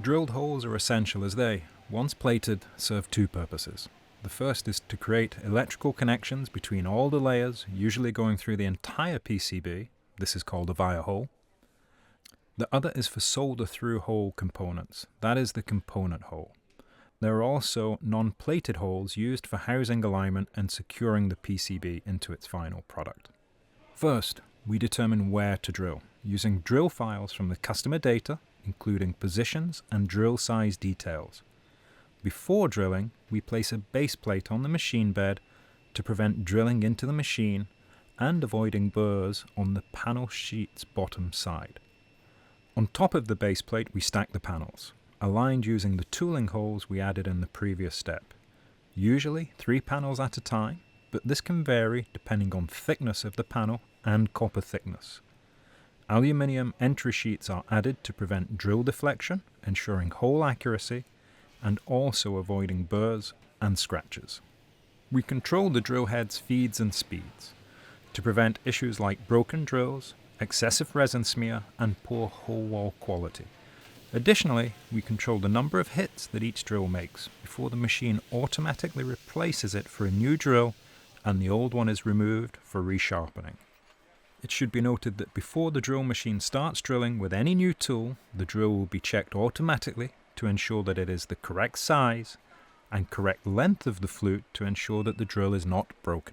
Drilled holes are essential as they, once plated, serve two purposes. The first is to create electrical connections between all the layers, usually going through the entire PCB. This is called a via hole. The other is for solder through hole components. That is the component hole. There are also non-plated holes used for housing alignment and securing the PCB into its final product. First, we determine where to drill, using drill files from the customer data, including positions and drill size details. Before drilling, we place a base plate on the machine bed to prevent drilling into the machine and avoiding burrs on the panel sheet's bottom side. On top of the base plate, we stack the panels, aligned using the tooling holes we added in the previous step. Usually 3 panels at a time, but this can vary depending on thickness of the panel and copper thickness. Aluminium entry sheets are added to prevent drill deflection, ensuring hole accuracy, and also avoiding burrs and scratches. We control the drill head's feeds and speeds to prevent issues like broken drills, excessive resin smear, and poor hole wall quality. Additionally, we control the number of hits that each drill makes before the machine automatically replaces it for a new drill and the old one is removed for resharpening. It should be noted that before the drill machine starts drilling with any new tool, the drill will be checked automatically to ensure that it is the correct size and correct length of the flute to ensure that the drill is not broken.